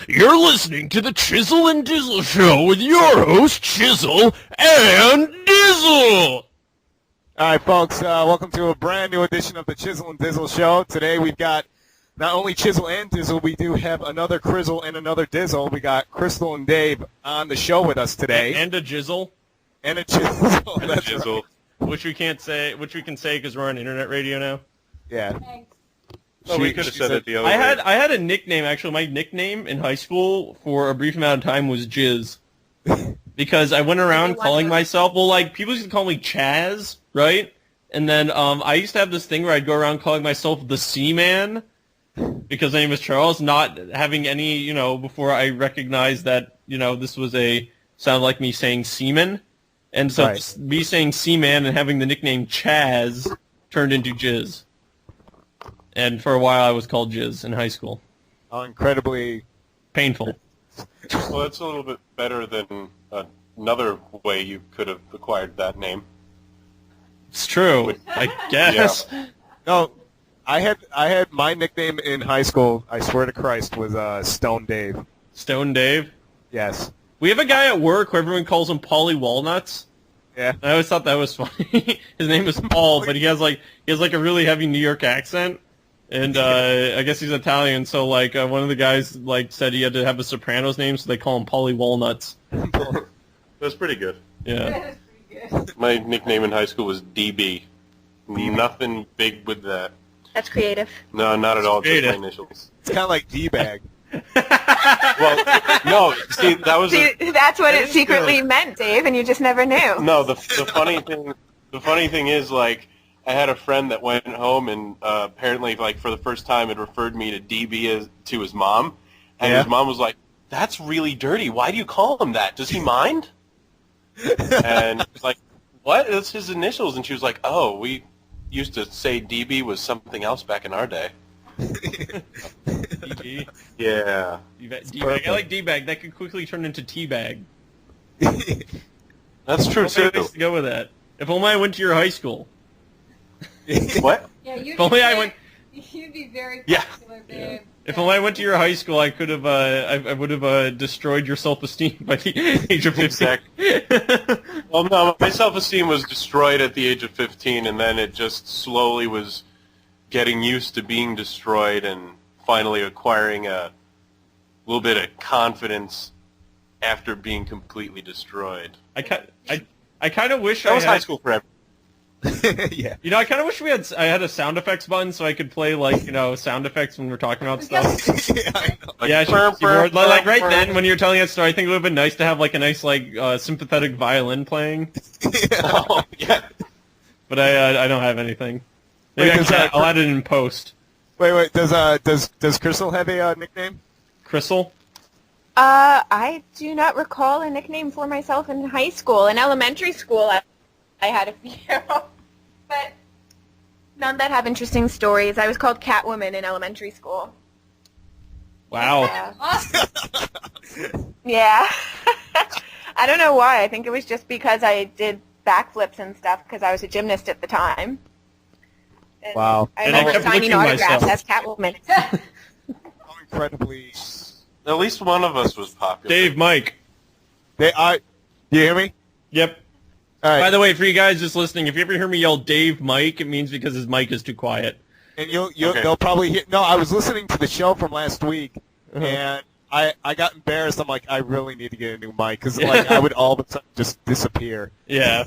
You're listening to the Chizzle and Dizzle Show with your host, Chizzle and Dizzle! Alright, folks, welcome to a brand new edition of the Chizzle and Dizzle Show. Today we've got not only Chizzle and Dizzle, we do have another Crizzle and another Dizzle. We got Crystal and Dave on the show with us today. And a Jizzle. And a Chizzle. And a Jizzle. Right. Which we can say because we're on internet radio now. Yeah. Thanks. Oh, we could have said it the other way. I had a nickname, actually. My nickname in high school for a brief amount of time was Jizz. Because I went around calling myself, people used to call me Chaz, right? And then I used to have this thing where I'd go around calling myself the Seaman, because my name was Charles, not having any, before I recognized that, this was sounded like me saying seaman. And so Right. me saying Seaman and having the nickname Chaz turned into Jizz. And for a while I was called Jizz in high school. Oh, incredibly Painful. Well, that's a little bit better than another way you could have acquired that name. It's true, I guess. Yeah. No, I had my nickname in high school, I swear to Christ, was Stone Dave. Stone Dave. Yes. We have a guy at work who everyone calls him Paulie Walnuts. Yeah. I always thought that was funny. His name is Paul, but he has a really heavy New York accent. And I guess he's Italian, so one of the guys said he had to have a Sopranos name, so they call him Paulie Walnuts. That's pretty good. Yeah. That's pretty good. My nickname in high school was DB. Nothing big with that. That's creative. No, not at all. Just Creative. my initials. It's kind of like D-Bag. Well, no. See, that was. That's what that it is secretly good. meant, Dave, and you just never knew. No, the funny thing. The funny thing is, I had a friend that went home and apparently, for the first time, had referred me to DB to his mom, and Yeah. his mom was like, "That's really dirty. Why do you call him that? Does he mind?" And it's like, "What? That's his initials." And she was like, "Oh, we used to say DB was something else back in our day." DB. Yeah. D-bag. I like D-bag. That could quickly turn into T-bag. That's true, What too. to go with that? If only I went to your high school. What? Yeah, you'd If only I went. You'd be very Yeah. popular, babe. If only I went to your high school, I could have. I would have destroyed your self-esteem by the age of 15. Exactly. Well, no, my self-esteem was destroyed at the age of 15, and then it just slowly was getting used to being destroyed and finally acquiring a little bit of confidence after being completely destroyed. I kind of wish That was I had, high school forever. Yeah. I kind of wish I had a sound effects button so I could play sound effects when we're talking about stuff. Yeah, I know. Yeah, burr, burr, right burr. then when you're telling that story, I think it would have been nice to have a nice sympathetic violin playing. Oh, yeah. But I don't have anything. Maybe Wait, I'll add it in post. Wait, does Crystal have a nickname? Crystal. I do not recall a nickname for myself in high school. In elementary school, I had a few, but none that have interesting stories. I was called Catwoman in elementary school. Wow. Yeah. I don't know why. I think it was just because I did backflips and stuff because I was a gymnast at the time. And Wow. I And I remember kept signing licking autographs myself. as Catwoman. How incredibly. At least one of us was popular. Dave, Mike. Do you hear me? Yep. All right. By the way, for you guys just listening, if you ever hear me yell Dave Mike, it means because his mic is too quiet. And Okay. they'll probably hear. No, I was listening to the show from last week, Uh-huh. and I got embarrassed. I'm like, I really need to get a new mic because I would all of a sudden just disappear. Yeah.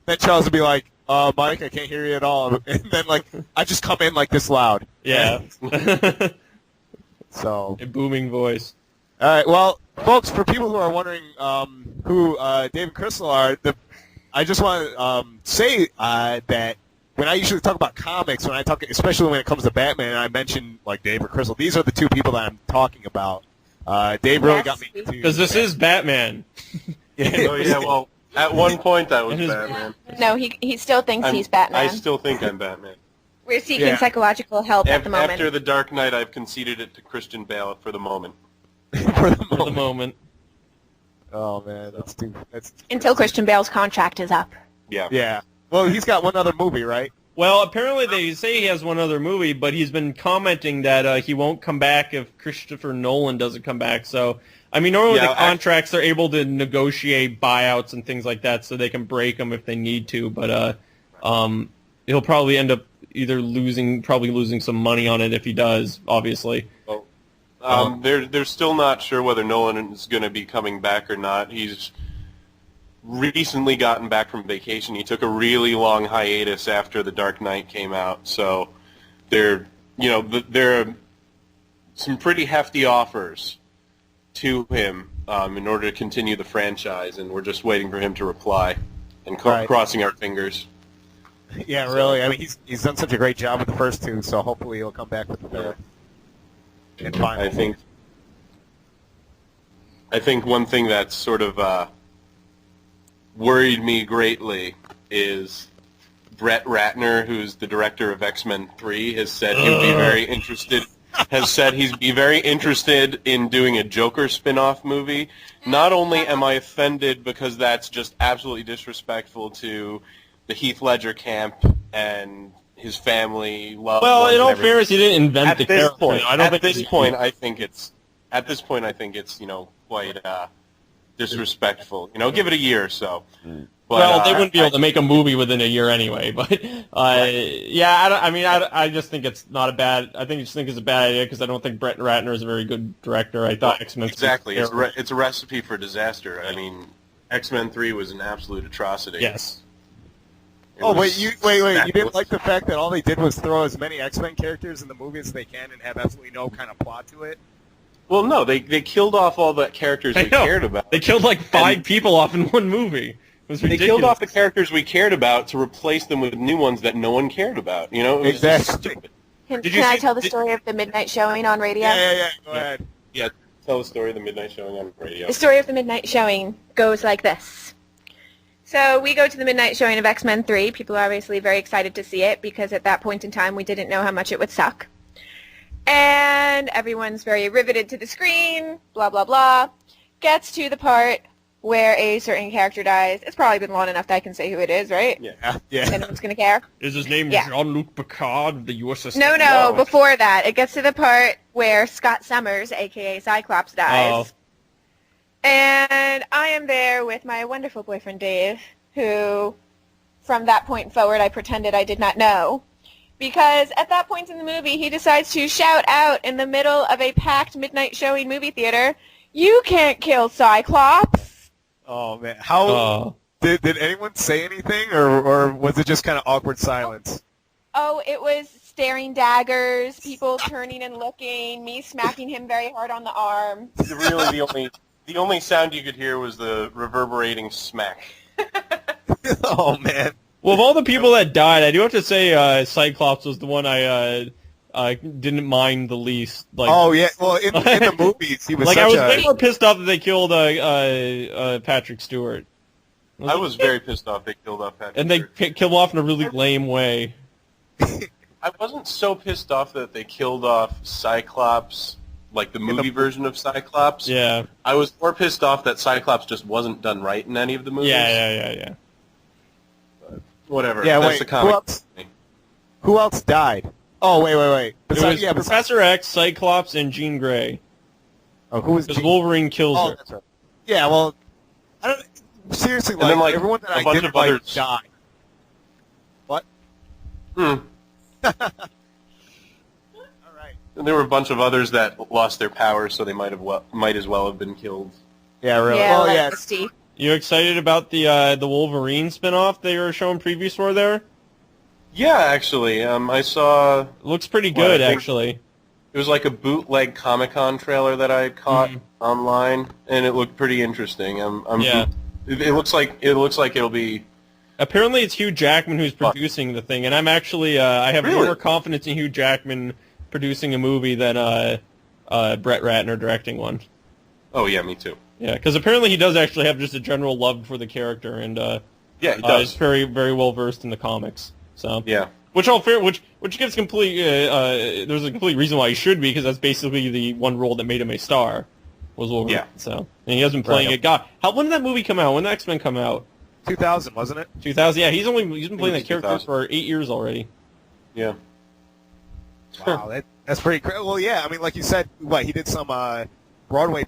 Then Charles would be like, Mike, I can't hear you at all. And then I just come in this loud. Yeah. So. A booming voice. All right. Well, folks, for people who are wondering who Dave and Crystal are, I just want to say that when I usually talk about comics, especially when it comes to Batman, I mention Dave or Crystal. These are the two people that I'm talking about. Dave really Yes. got me into. Because this is Batman. Oh, yeah, well, at one point I was And his- Batman. No, he still thinks he's Batman. I still think I'm Batman. We're seeking Yeah. psychological help at the moment. After The Dark Knight, I've conceded it to Christian Bale for the moment. for the For the moment. moment. Oh man, that's Until Christian Bale's contract is up. Yeah. yeah. Well, he's got one other movie, right? Well, apparently they say he has one other movie, but he's been commenting that he won't come back if Christopher Nolan doesn't come back. So, I mean, normally the contracts, they're able to negotiate buyouts and things like that so they can break them if they need to. But he'll probably end up either losing some money on it if he does, obviously. Well, they're still not sure whether Nolan is going to be coming back or not. He's recently gotten back from vacation. He took a really long hiatus after The Dark Knight came out, so there are some pretty hefty offers to him in order to continue the franchise, and we're just waiting for him to reply and crossing our fingers. Yeah, really. I mean, he's done such a great job with the first two, so hopefully he'll come back with the third. And finally, I think one thing that's sort of worried me greatly is Brett Ratner, who's the director of X-Men 3, has said he'd be very interested. Has said he'd be very interested in doing a Joker spin-off movie. Not only am I offended because that's just absolutely disrespectful to the Heath Ledger camp and his family, loved well, ones in all and everything. fairness, he didn't invent the character. At this point, I think it's quite disrespectful. Give it a year or so. But, well, they wouldn't be able to make a movie within a year anyway. But yeah, I just think it's not a bad. I just think it's a bad idea because I don't think Brett Ratner is a very good director. I thought X-Men exactly. It's a recipe for disaster. I mean, X-Men 3 was an absolute atrocity. Yes. Wait! You didn't like the fact that all they did was throw as many X-Men characters in the movie as they can and have absolutely no kind of plot to it? Well, no, they killed off all the characters we cared about. They killed like 5 people off in one movie. It was ridiculous. They killed off the characters we cared about to replace them with new ones that no one cared about. It was exactly. stupid. Can I tell the story of the midnight showing on radio? Yeah. Go ahead. Yeah, tell the story of the midnight showing on radio. The story of the midnight showing goes like this. So we go to the midnight showing of X-Men 3. People are obviously very excited to see it because at that point in time we didn't know how much it would suck. And everyone's very riveted to the screen, blah, blah, blah. Gets to the part where a certain character dies. It's probably been long enough that I can say who it is, right? Yeah. And no one's going to care. Is his name Jean-Luc Picard of the USS? No, before that. It gets to the part where Scott Summers, a.k.a. Cyclops, dies. Oh. And I am there with my wonderful boyfriend, Dave, who, from that point forward, I pretended I did not know. Because at that point in the movie, he decides to shout out in the middle of a packed midnight showing movie theater, "You can't kill Cyclops!" Oh, man. How... Did anyone say anything, or was it just kind of awkward silence? Oh, it was staring daggers, people turning and looking, me smacking him very hard on the arm. Really, the only sound you could hear was the reverberating smack. Oh, man. Well, of all the people that died, I do have to say Cyclops was the one I didn't mind the least. Like, oh, yeah. Well, in the movies, he was like, such I was way more pissed off that they killed Patrick Stewart. I was very pissed off they killed off Patrick Stewart. And they killed him off in a really lame way. I wasn't so pissed off that they killed off Cyclops, like the movie version of Cyclops. Yeah. I was more pissed off that Cyclops just wasn't done right in any of the movies. Yeah. But whatever. Yeah, that's the comic. Who else died? Oh, wait. Besides, Professor X, Cyclops, and Jean Grey. Oh, who was Because Wolverine kills her. That's right. Yeah, well, I don't... Seriously, and then, like, everyone that a bunch of others died. What? All right. And there were a bunch of others that lost their powers, so they might as well have been killed. Yeah, really. Yeah, well, like yeah. Steve. You excited about the Wolverine spinoff they were showing previews for there? Yeah, actually, I saw. It looks pretty good, I think actually. It was like a bootleg Comic-Con trailer that I caught online, and it looked pretty interesting. Yeah. It looks like it'll be. Apparently, it's Hugh Jackman who's producing the thing, and I'm actually I have more confidence in Hugh Jackman producing a movie than Brett Ratner directing one. Oh yeah, me too. Yeah, because apparently he does actually have just a general love for the character, and yeah, he does. He's very, very well versed in the comics. So yeah, which gives complete. There's a complete reason why he should be, because that's basically the one role that made him a star. Was Wolverine. Yeah. So and he has been playing it. God, when did that movie come out? When did X-Men come out? 2000, wasn't it? 2000. Yeah, he's been playing that character 2000. for 8 years already. Yeah. Wow, that's pretty crazy. Well, yeah, I mean, like you said, he did some Broadway